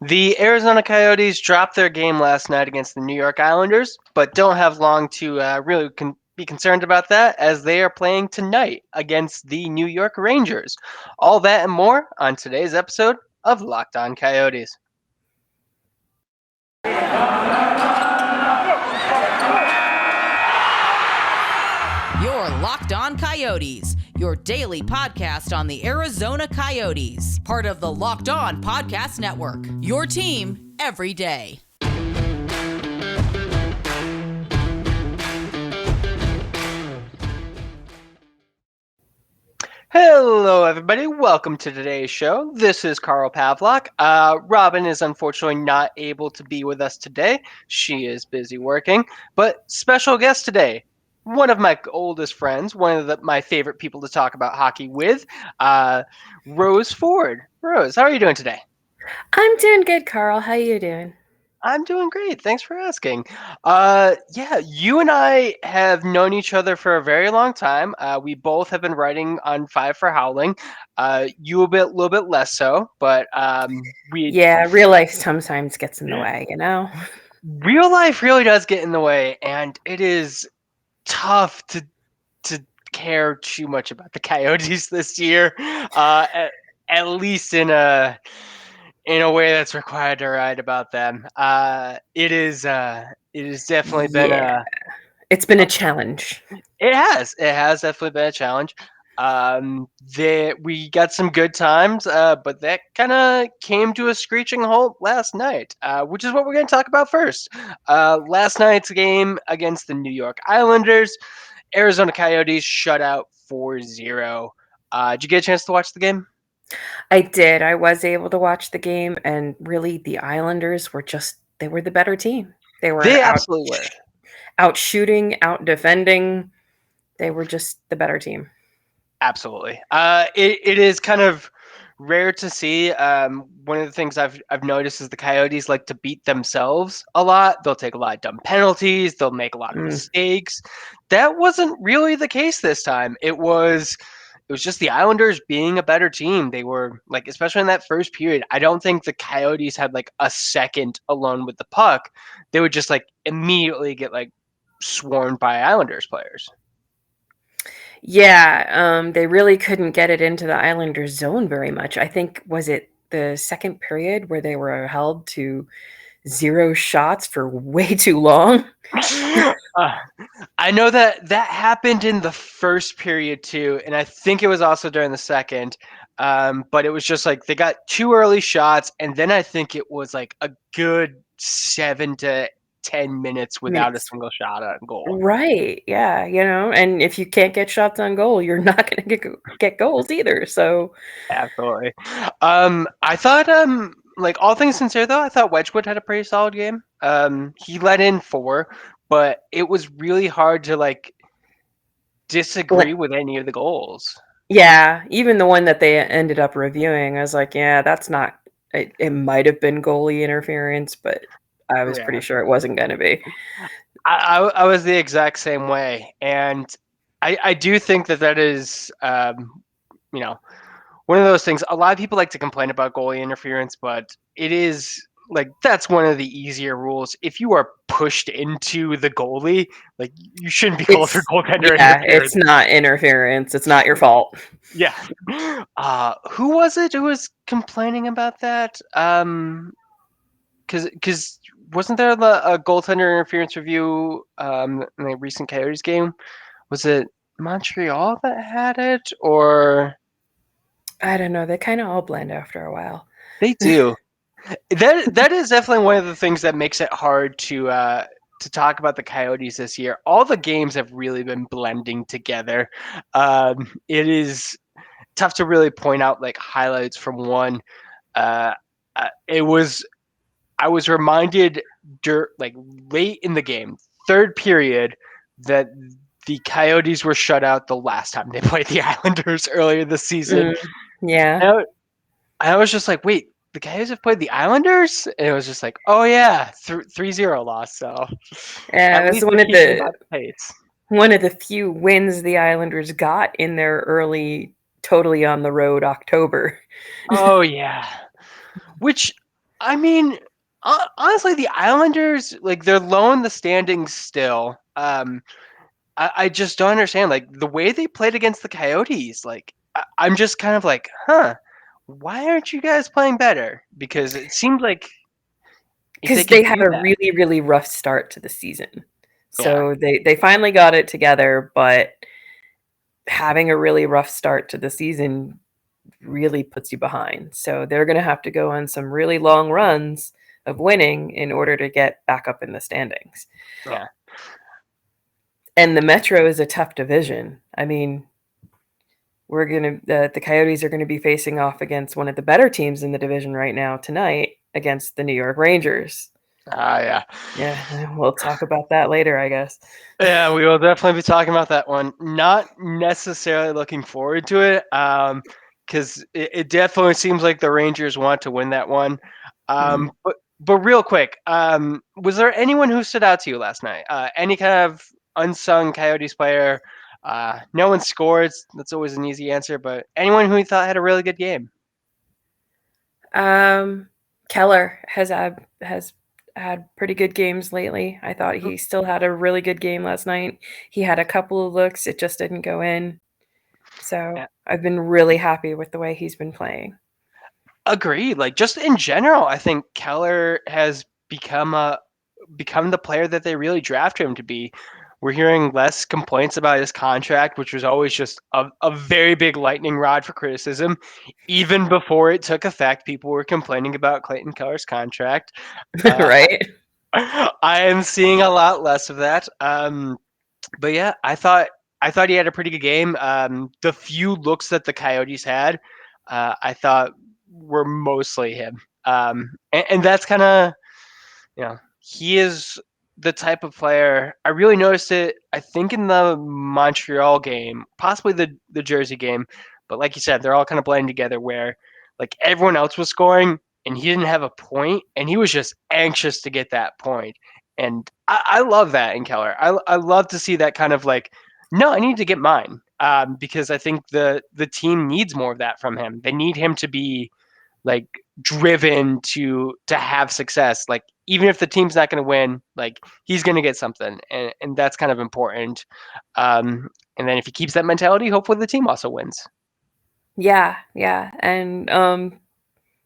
The Arizona Coyotes dropped their game last night against the New York Islanders, but don't have long to be concerned about that as they are playing tonight against the New York Rangers. All that and more on today's episode of Locked On Coyotes. You're Locked On Coyotes, your daily podcast on the Arizona Coyotes, part of the Locked On Podcast Network, your team every day. Hello, everybody. Welcome to today's show. This is Carl Pavlock. Robin is unfortunately not able to be with us today. She is busy working, but special guest today, one of my oldest friends, one of my favorite people to talk about hockey with, Rose Ford. Rose, how are you doing today? I'm doing good, Carl. How you doing? I'm doing great. Thanks for asking. Yeah, you and I have known each other for a very long time. We both have been writing on Five for Howling. You a little bit less so, but Yeah, real life sometimes gets in the way, you know? real life really does get in the way, and it is tough to care too much about the Coyotes this year. At least in a way that's required to write about them. It has definitely been Yeah, it's been a challenge. it has definitely been a challenge. We got some good times, but that kind of came to a screeching halt last night, which is what we're going to talk about first. Last night's game against the New York Islanders, Arizona Coyotes shut out 4-0. Did you get a chance to watch the game? I did. I was able to watch the game, and really, the Islanders they were the better team. They were They absolutely were. out shooting, out defending. They were just the better team. Absolutely. It is kind of rare to see. One of the things I've noticed is the Coyotes like to beat themselves a lot. They'll take a lot of dumb penalties. They'll make a lot of Mm. mistakes. That wasn't really the case this time. It was just the Islanders being a better team. They were like, especially in that first period, I don't think the Coyotes had like a second alone with the puck. They would just like immediately get like swarmed by Islanders players. Yeah, they really couldn't get it into the Islanders zone very much. I think, was it the second period where they were held to 0 shots for way too long? Uh, I know that happened in the first period too, and I think it was also during the second. But it was just like they got 2 early shots, and then I think it was like a good 7 to 10 minutes without a Minutes. single shot on goal. Right. Yeah, and if you can't get shots on goal, you're not going to get goals either. So, Absolutely. I thought like all things considered though, I thought Wedgwood had a pretty solid game. He let in 4, but it was really hard to like disagree like, with any of the goals. yeah, even the one that they ended up reviewing, I was like, yeah, that's not it might have been goalie interference, but I was Yeah. pretty sure it wasn't going to be. I was the exact same way, and I do think that is you know one of those things. A lot of people like to complain about goalie interference, but it is like that's one of the easier rules. If you are pushed into the goalie, like you shouldn't be called for goaltender Yeah, it's interference. not interference. It's not your fault. Yeah. Who was it who was complaining about that? Because wasn't there a goaltender interference review in the recent Coyotes game? Was it Montreal that had it, or I don't know. They kind of all blend after a while. they do? That is definitely one of the things that makes it hard to talk about the Coyotes this year. All the games have really been blending together. It is tough to really point out like highlights from one. Uh, it was I was reminded like late in the game, third period, that the Coyotes were shut out the last time they played the Islanders earlier this season. Mm, yeah. And I was just like, wait, the Coyotes have played the Islanders? And it was just like, oh yeah, 3-0 loss. So Yeah, at it was least they're keeping about the pace. one of the few wins the Islanders got in their early, totally on the road October. Oh yeah, which I mean, honestly, the Islanders, like, they're low in the standings still. I just don't understand, like, the way they played against the Coyotes. Like, I'm just kind of like, huh, why aren't you guys playing better? Because it seems like if they Because could they had do a that, really, really rough start to the season. yeah, So they finally got it together, but having a really rough start to the season really puts you behind. So they're going to have to go on some really long runs of winning in order to get back up in the standings. yeah. And the Metro is a tough division. I mean, we're going to the Coyotes are going to be facing off against one of the better teams in the division right now tonight against the New York Rangers. Yeah. Yeah, we'll talk about that later, I guess. Yeah, we will definitely be talking about that one. Not necessarily looking forward to it, because it definitely seems like the Rangers want to win that one. Mm. But real quick, was there anyone who stood out to you last night? Any kind of unsung Coyotes player? No one scored. That's always an easy answer. But anyone who you thought had a really good game? Um, Keller has had pretty good games lately. I thought he still had a really good game last night. He had a couple of looks, it just didn't go in. So I've been really happy with the way he's been playing. Agreed. Like, just in general, I think Keller has become the player that they really drafted him to be. We're hearing less complaints about his contract, which was always just a very big lightning rod for criticism. Even before it took effect, people were complaining about Clayton Keller's contract. Uh, Right? I am seeing a lot less of that. But yeah, I thought he had a pretty good game. The few looks that the Coyotes had, I thought were mostly him. And that's kind of, he is the type of player. I really noticed it. I think in the Montreal game, possibly the Jersey game, but like you said, they're all kind of blending together. Where like everyone else was scoring and he didn't have a point, and he was just anxious to get that point. And I love that in Keller. I love to see that kind of like, no, I need to get mine. Because I think the team needs more of that from him. They need him to be like driven to have success. Like, even if the team's not going to win, like, he's going to get something, and that's kind of important. And then if he keeps that mentality, hopefully the team also wins. Yeah, yeah. And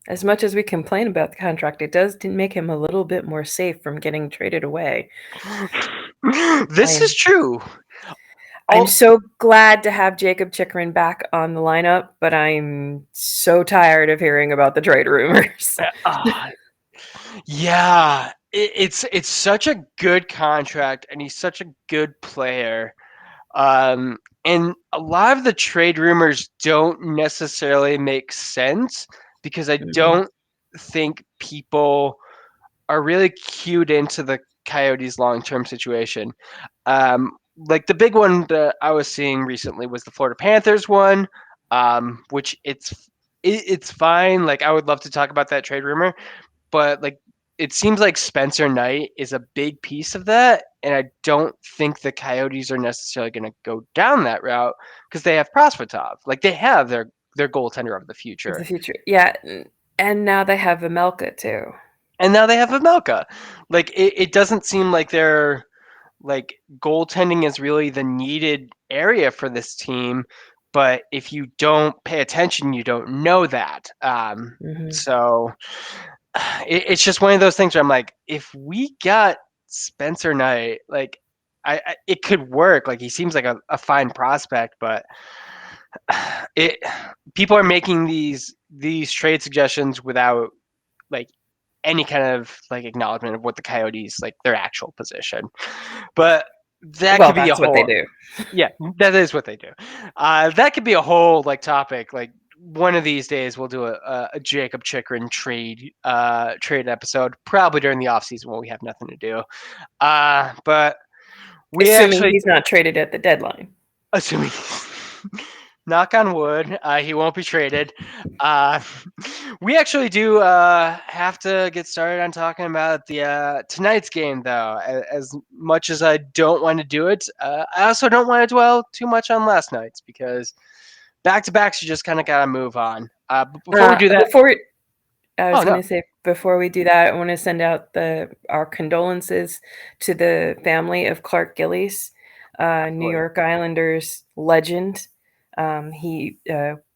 as much as we complain about the contract, it does make him a little bit more safe from getting traded away. This is I'm true. I'm All so glad to have Jacob Chikrin back on the lineup, but I'm so tired of hearing about the trade rumors. uh, yeah, it's such a good contract, and he's such a good player. And a lot of the trade rumors don't necessarily make sense because I Mhm. don't think people are really cued into the Coyotes' long-term situation. Like, the big one that I was seeing recently was the Florida Panthers one, which it's fine. Like, I would love to talk about that trade rumor, but like, it seems like Spencer Knight is a big piece of that, and I don't think the Coyotes are necessarily going to go down that route because they have Prosvetov. Like, they have their goaltender of the Of the future, future. Yeah, and now they have Vemelka too. and now they have Amelka. Like, it doesn't seem like they're like goaltending is really the needed area for this team. But if you don't pay attention, you don't know that. Mhm. So it's just one of those things where I'm like, if we got Spencer Knight, like, it could work. Like, he seems like a fine prospect, but it people are making these trade suggestions without like any kind of like acknowledgement of what the Coyotes, like, their actual position. But that Well, could be a that's what they whole, do. yeah, that is what they do. That could be a whole like topic. Like, one of these days we'll do a Jacob Chikrin trade episode, probably during the off season when we have nothing to do. But we Assuming actually, he's not traded at the deadline. assuming, knock on wood, he won't be traded. Uh, we actually do have to get started on talking about the tonight's game, though. As much as I don't want to do it, I also don't want to dwell too much on last night's because back to backs, you just kind of got to move on. But before we do that, Before I was Oh going no, to say before we do that, I want to send out our condolences to the family of Clark Gillies, New absolutely. York Islanders legend. He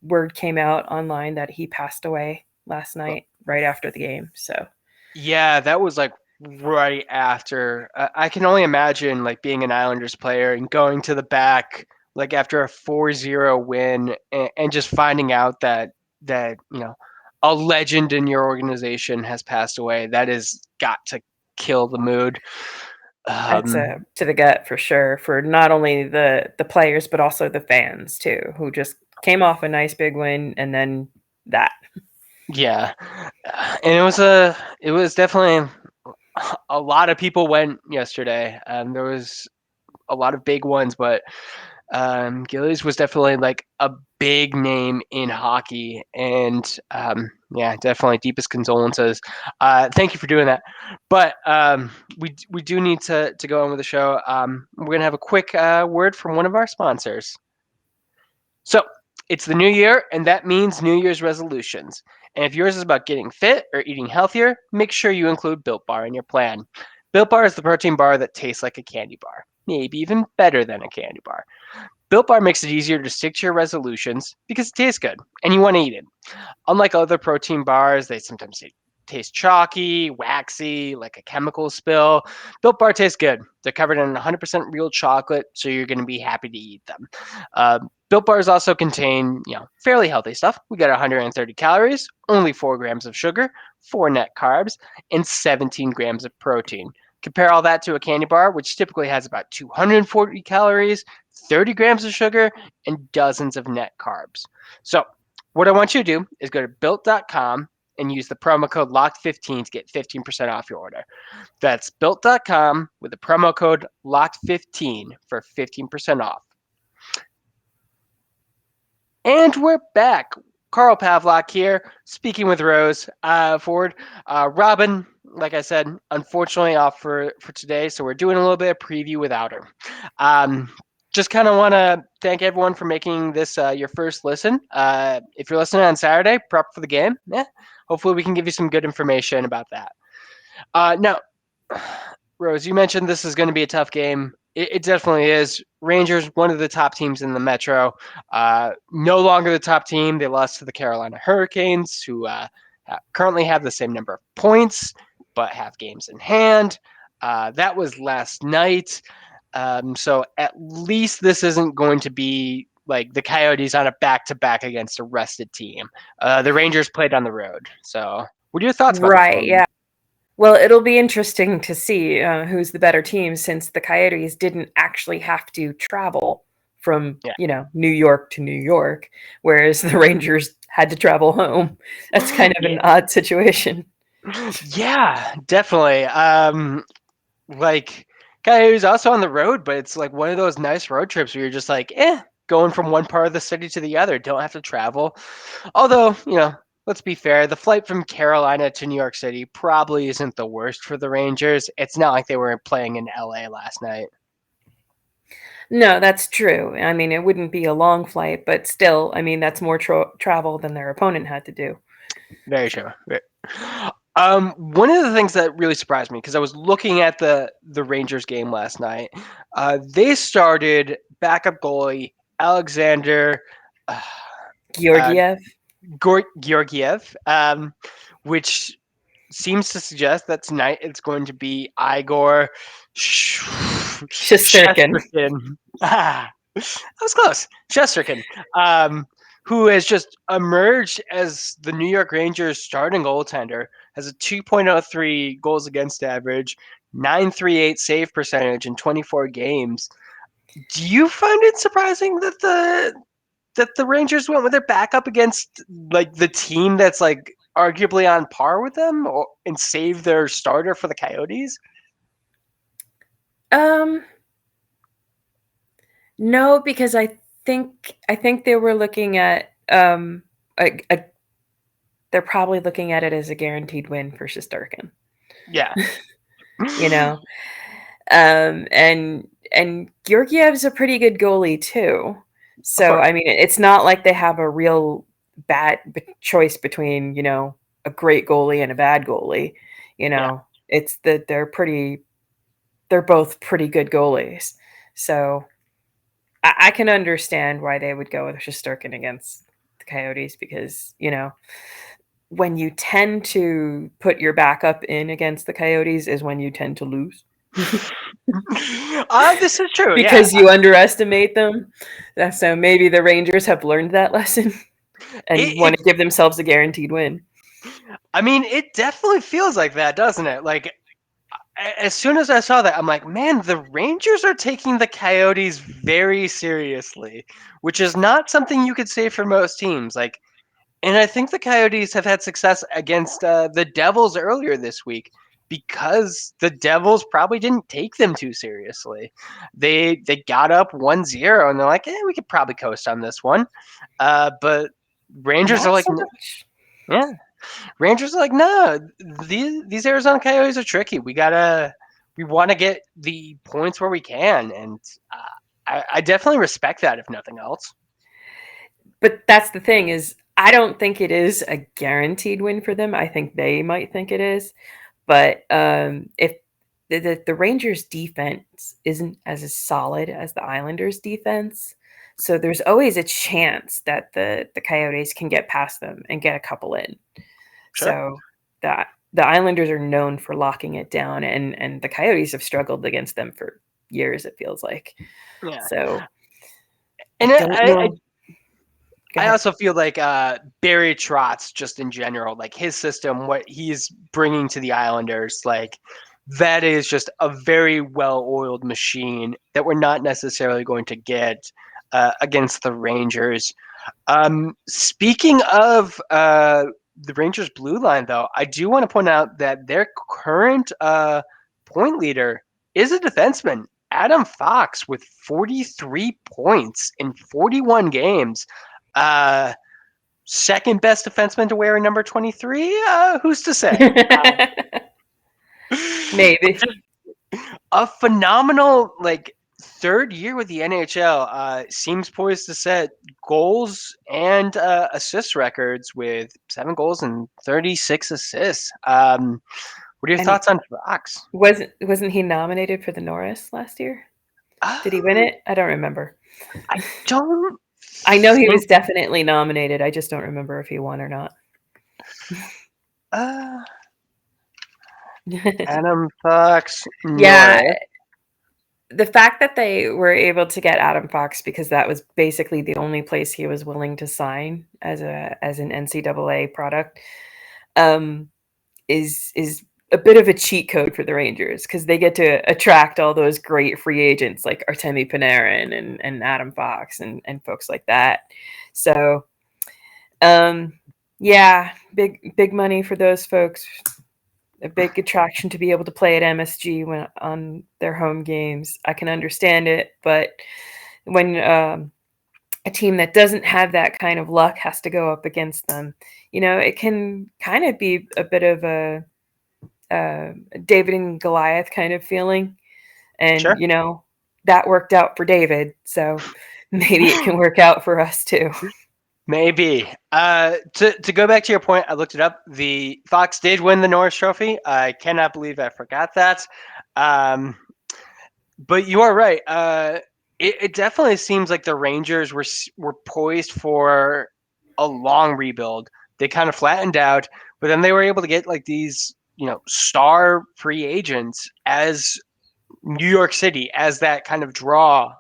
Word came out online that he passed away last night, right after the game. So Yeah, that was like right after. I can only imagine like being an Islanders player and going to the back like after a 4-0 win and just finding out that, a legend in your organization has passed away. That has got to kill the mood. that's Um, to the gut for sure for not only the players but also the fans too, who just came off a nice big win and then that. yeah. And it was definitely a lot of people went yesterday. There was a lot of big ones, but Gillies was definitely like a big name in hockey, and yeah, definitely deepest condolences. Thank you for doing that. But we do need to go on with the show. We're gonna have a quick word from one of our sponsors. So it's the new year, and that means New Year's resolutions. And if yours is about getting fit or eating healthier, make sure you include Built Bar in your plan. Built Bar is the protein bar that tastes like a candy bar, maybe even better than a candy bar. Built Bar makes it easier to stick to your resolutions because it tastes good and you want to eat it. Unlike other protein bars, they sometimes taste chalky, waxy, like a chemical spill. Built Bar tastes good. They're covered in 100% real chocolate, so you're going to be happy to eat them. Built Bars also contain, fairly healthy stuff. We got 130 calories, only 4 grams of sugar, 4 net carbs, and 17 grams of protein. Compare all that to a candy bar, which typically has about 240 calories, 30 grams of sugar, and dozens of net carbs. So, what I want you to do is go to built.com and use the promo code LOCKED15 to get 15% off your order. That's built.com with the promo code LOCKED15 for 15% off. And we're back. Carl Pavlock here, speaking with Rose Ford. Robin, like I said, unfortunately off for today, so we're doing a little bit of preview without her. Um, just kind of want to thank everyone for making this your first listen. If you're listening on Saturday, prep for the game. Yeah, hopefully we can give you some good information about that. Now, Rose, you mentioned this is going to be a tough game. It definitely is. Rangers, one of the top teams in the Metro, no longer the top team. They lost to the Carolina Hurricanes, who currently have the same number of points, but have games in hand. That was last night. So at least this isn't going to be like the Coyotes on a back-to-back against a rested team. The Rangers played on the road. So what are your thoughts about this Right, one? yeah. Well, it'll be interesting to see who's the better team since the Coyotes didn't actually have to travel from, Yeah. New York to New York, whereas the Rangers had to travel home. That's kind of Yeah. an odd situation. Yeah, definitely. Like Coyote's also on the road, but it's like one of those nice road trips where you're just like, going from one part of the city to the other. Don't have to travel. Although, let's be fair, the flight from Carolina to New York City probably isn't the worst for the Rangers. It's not like they were playing in LA last night. No, that's true. I mean, it wouldn't be a long flight, but still, I mean, that's more travel than their opponent had to do. Very true. One of the things that really surprised me because I was looking at the Rangers game last night. They started backup goalie Alexander uh, uh, Georgiev? Georgiev, which seems to suggest that tonight it's going to be Igor Shesterkin. Shesterkin. That was close. Shesterkin, who has just emerged as the New York Rangers starting goaltender, has a 2.03 goals against average, 938 save percentage in 24 games. Do you find it surprising that the Rangers went with their backup against like the team that's like arguably on par with them and save their starter for the Coyotes? Um, no, because I think they were looking at they're probably looking at it as a guaranteed win for Shesterkin. Yeah. You know, and Georgiev's a pretty good goalie too. Of So course. I mean, it's not like they have a real bad choice between a great goalie and a bad goalie. Yeah. It's that they're both pretty good goalies. So I can understand why they would go with Shesterkin against the Coyotes because, when you tend to put your backup in against the Coyotes is when you tend to lose. This is true. Yeah. Because you underestimate them. So maybe the Rangers have learned that lesson and It, want to give themselves a guaranteed win. I mean, it definitely feels like that, doesn't it? Like, as soon as I saw that, I'm like, man, the Rangers are taking the Coyotes very seriously, which is not something you could say for most teams. Like, and I think the Coyotes have had success against the Devils earlier this week because the Devils probably didn't take them too seriously. They got up 1-0 and they're like, we could probably coast on this one. But Rangers are Not like, so much. yeah, Rangers are like, no, these Arizona Coyotes are tricky. We want to get the points where we can, and I definitely respect that if nothing else. But that's the thing is I don't think it is a guaranteed win for them. I think they might think it is. But if the Rangers defense isn't as solid as the Islanders defense, so there's always a chance that the Coyotes can get past them and get a couple in. Sure. So that the Islanders are known for locking it down, and the Coyotes have struggled against them for years. It feels like. Yeah, So I and don't know. Go I ahead. also feel like Barry Trotz, just in general, like his system, what he's bringing to the Islanders, like that is just a very well-oiled machine that we're not necessarily going to get against the Rangers. Speaking of the Rangers' blue line, though, I do want to point out that their current point leader is a defenseman, Adam Fox, with 43 points in 41 games. Uh, Second best defenseman to wear a number 23? Who's to say? Maybe. Just a phenomenal, like, third year with the NHL. Seems poised to set goals and assist records with 7 goals and 36 assists. What are your And thoughts on Fox? wasn't he nominated for the Norris last year? Did he win Um, it? I don't remember. I don't I know he think. was definitely nominated. I just don't remember if he won or not. Uh, Adam Fox Yeah, Norris. the fact that they were able to get Adam Fox because that was basically the only place he was willing to sign as an NCAA product um, is a bit of a cheat code for the Rangers because they get to attract all those great free agents like Artemi Panarin and Adam Fox and folks like that. So um, yeah, big money for those folks. A big attraction to be able to play at MSG when on their home games. I can understand it, but when a team that doesn't have that kind of luck has to go up against them, it can kind of be a bit of a David and Goliath kind of feeling. And Sure. that worked out for David, so maybe it can work out for us too. Maybe. To go back to your point, I looked it up. The Fox did win the Norris Trophy. I cannot believe I forgot that. Um, but you are right. It definitely seems like the Rangers were poised for a long rebuild. They kind of flattened out, but then they were able to get like these, star free agents as New York City as that kind of draw.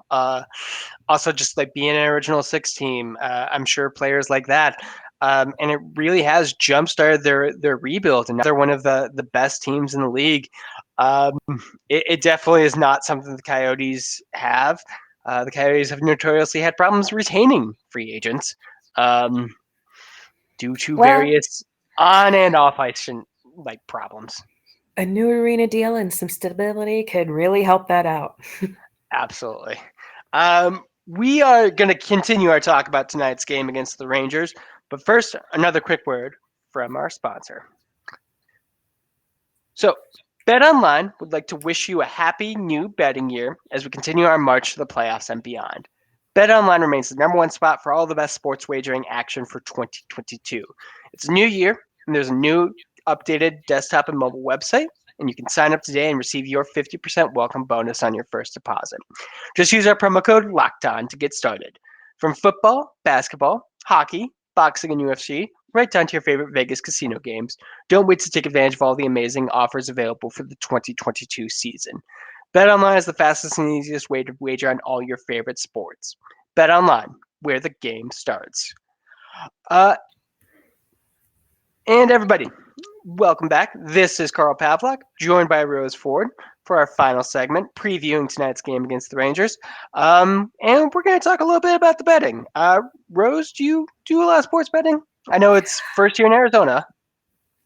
Also, just like being an original six team, I'm sure players like that. And it really has jump started their rebuild, and now they're one of the best teams in the league. Um, it definitely is not something the Coyotes have. The Coyotes have notoriously had problems retaining free agents um, due to Well, various on and off ice like problems. a new arena deal and some stability could really help that out. Absolutely. We are going to continue our talk about tonight's game against the Rangers, but first, another quick word from our sponsor. So, BetOnline would like to wish you a happy new betting year as we continue our march to the playoffs and beyond. BetOnline remains the number one spot for all the best sports wagering action for 2022. It's a new year, and there's a new updated desktop and mobile website, and you can sign up today and receive your 50% welcome bonus on your first deposit. Just use our promo code LOCKEDON to get started. From football, basketball, hockey, boxing, and UFC, right down to your favorite Vegas casino games, don't wait to take advantage of all the amazing offers available for the 2022 season. BetOnline is the fastest and easiest way to wager on all your favorite sports. BetOnline, where the game starts. Uh, and everybody, welcome back. This is Carl Pavlak, joined by Rose Ford for our final segment, previewing tonight's game against the Rangers. And we're going to talk a little bit about the betting. Rose, do you do a lot of sports betting? I know it's first year in Arizona.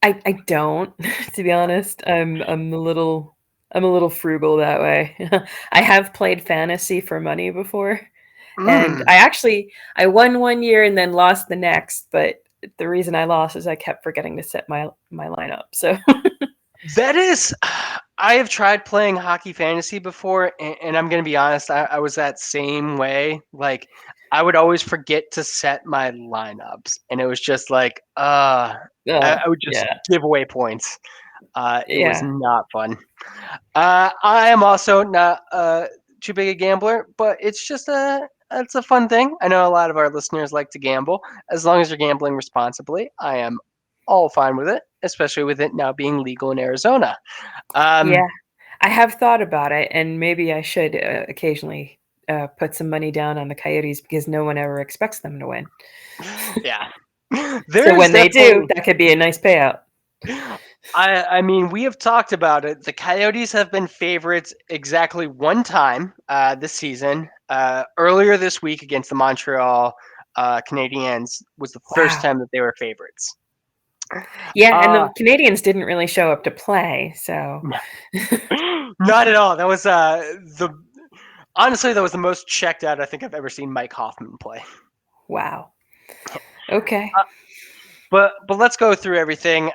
I don't, to be honest. I'm a little frugal that way. I have played fantasy for money before, and Mm. I won one year and then lost the next, but the reason I lost is I kept forgetting to set my lineup. So That is, I have tried playing hockey fantasy before, and I'm going to be honest, I was that same way. Like, I would always forget to set my lineups, and it was just like, I would just yeah. give away points. It was Yeah. not fun. I am also not too big a gambler, but it's a fun thing. I know a lot of our listeners like to gamble. As long as you're gambling responsibly, I am all fine with it, especially with it now being legal in Arizona. Um, Yeah. I have thought about it, and maybe I should occasionally put some money down on the Coyotes because no one ever expects them to win. yeah, So there's when they do, definitely. that could be a nice payout. I mean, we have talked about it. The Coyotes have been favorites exactly one time this season. Earlier this week against the Montreal Canadiens was the first Wow. time that they were favorites. Yeah, and Uh, the Canadians didn't really show up to play, so not at all. That was the honestly that was the most checked out I think I've ever seen Mike Hoffman play. wow. Okay. But let's go through everything.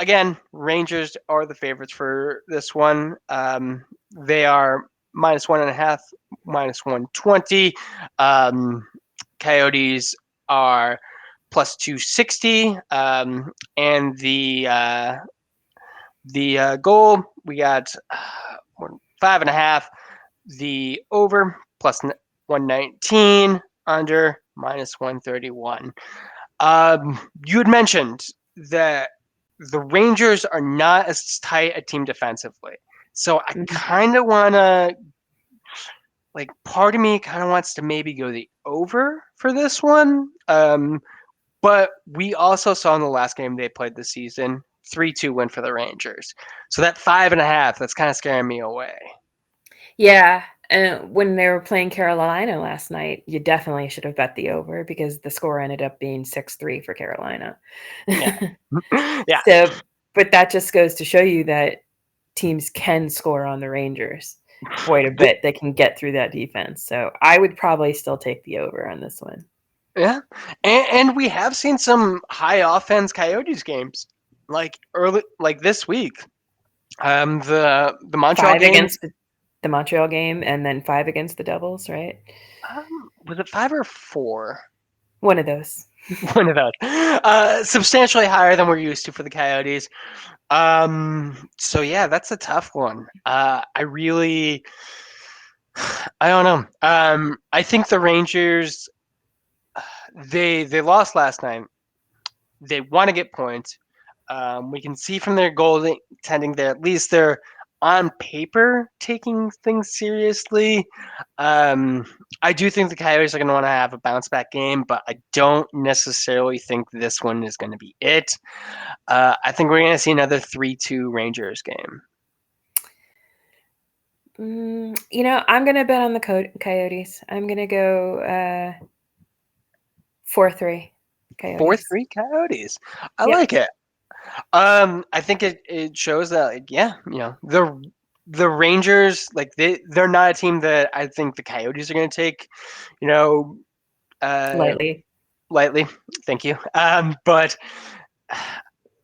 Again, Rangers are the favorites for this one. They are -1.5, -120. Coyotes are +260. And the goal we got 5.5. The over +119, under -131. You had mentioned that the Rangers are not as tight a team defensively. So I Mhm. kind of want to, like, part of me kind of wants to maybe go the over for this one. But we also saw in the last game they played this season, 3-2 win for the Rangers. So that 5.5, that's kind of scaring me away. Yeah, when they were playing Carolina last night, you definitely should have bet the over because the score ended up being 6-3 for Carolina. Yeah. Yeah. So, but that just goes to show you that teams can score on the Rangers quite a bit. They can get through that defense. So I would probably still take the over on this one. Yeah, and we have seen some high offense Coyotes games, like early, like this week. The Montreal Five game, against the Montreal game and then five against the Devils, right? was it 5 or 4? One of those. One of those. Substantially higher than we're used to for the Coyotes. So yeah, that's a tough one. I don't know. I think the Rangers they lost last night. They want to get points. We can see from their goaltending that at least they're on paper taking things seriously. Um, I do think the Coyotes are going to want to have a bounce back game, but I don't necessarily think this one is going to be it. I think we're going to see another 3-2 Rangers game. I'm going to bet on the Coyotes. I'm going to go 4-3 Coyotes. 4-3 Coyotes. I Yep. like it. I think it shows that, like, yeah, the Rangers, like, they're not a team that I think the Coyotes are going to take, you know, uh, Lightly. lightly. Thank you. But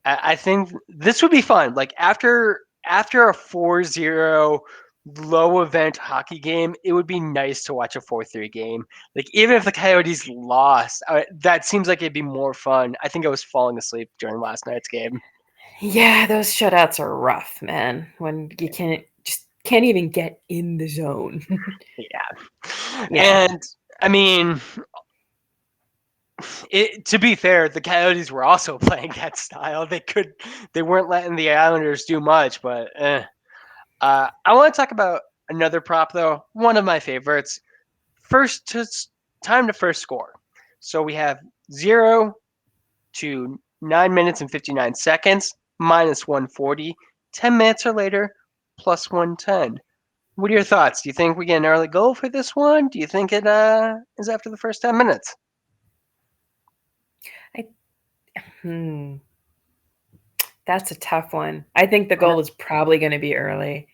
I think this would be fun. Like, after a 4-0 low event hockey game, it would be nice to watch a 4-3 game. Like even if the Coyotes lost, that seems like it'd be more fun. I think I was falling asleep during last night's game. Yeah, those shutouts are rough, man. When you can't even get in the zone. Yeah. Yeah. And I mean, to be fair, the Coyotes were also playing that style. They weren't letting the Islanders do much, but I want to talk about another prop though. One of my favorites. First to time to first score. So we have 0 to 9 minutes and 59 seconds, minus 140. 10 minutes or later, plus 110. What are your thoughts? Do you think we get an early goal for this one? Do you think it is after the first 10 minutes? Hmm. That's a tough one. I think the goal is probably going to be early.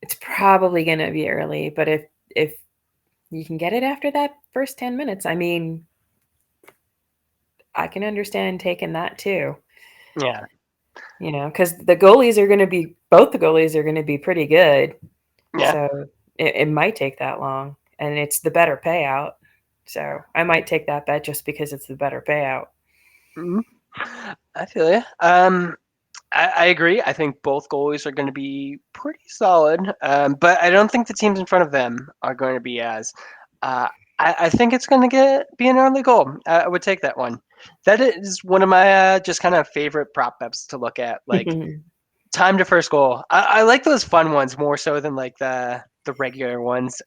It's probably going to be early, but if you can get it after that first 10 minutes, I mean, I can understand taking that too. Yeah. Because the goalies are going to be both the goalies are going to be pretty good. Yeah. So it might take that long, and it's the better payout. So I might take that bet just because it's the better payout. Mhm. I feel you. I agree. I think both goalies are going to be pretty solid, but I don't think the teams in front of them are going to be as. Uh, I think it's going to be an early goal. I would take that one. That is one of my just kind of favorite prop bets to look at. Like time to first goal. I like those fun ones more so than like the regular ones.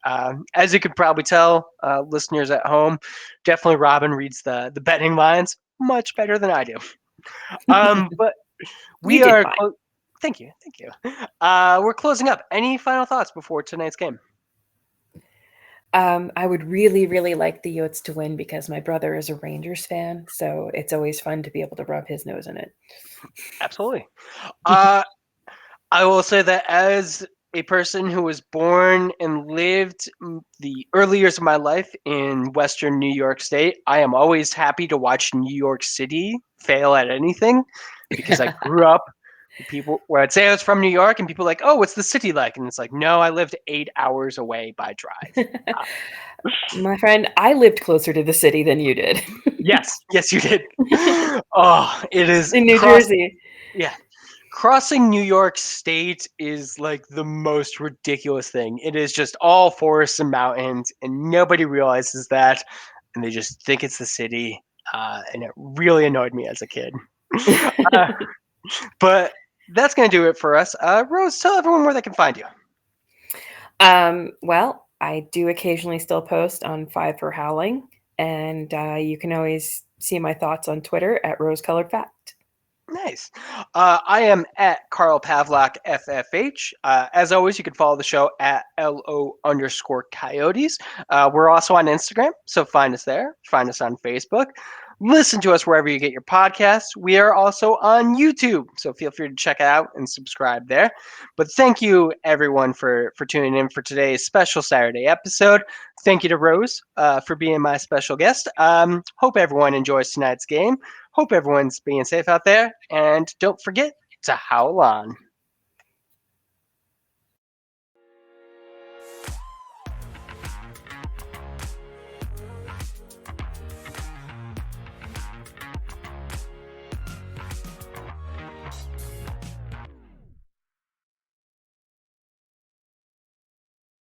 As you could probably tell, listeners at home, definitely Robin reads the betting lines much better than I do. But You we did are. fine. Thank you, thank you. We're closing up. Any final thoughts before tonight's game? I would really, really like the Yotes to win because my brother is a Rangers fan, so it's always fun to be able to rub his nose in it. Absolutely. Uh, I will say that as a person who was born and lived the early years of my life in Western New York State, I am always happy to watch New York City fail at anything because I grew up with people where I'd say I was from New York and people are like, oh, what's the city like? And it's like, no, I lived 8 hours away by drive. My friend, I lived closer to the city than you did. Yes, yes, you did. Oh, it is In New Jersey. yeah, crossing New York State is like the most ridiculous thing. It is just all forests and mountains, and nobody realizes that, and they just think it's the city. And it really annoyed me as a kid. uh, but that's going to do it for us. Rose, tell everyone where they can find you. Well, I do occasionally still post on Five for Howling, and you can always see my thoughts on Twitter at Rose Colored Fact. Nice. I am at Carl Pavlak FFH. As always, you can follow the show at LO_Coyotes. We're also on Instagram, so find us there. Find us on Facebook. Listen to us wherever you get your podcasts. We are also on YouTube, so feel free to check out and subscribe there. But thank you, everyone, for tuning in for today's special Saturday episode. Thank you to Rose for being my special guest. Hope everyone enjoys tonight's game. Hope everyone's being safe out there, and don't forget to howl on.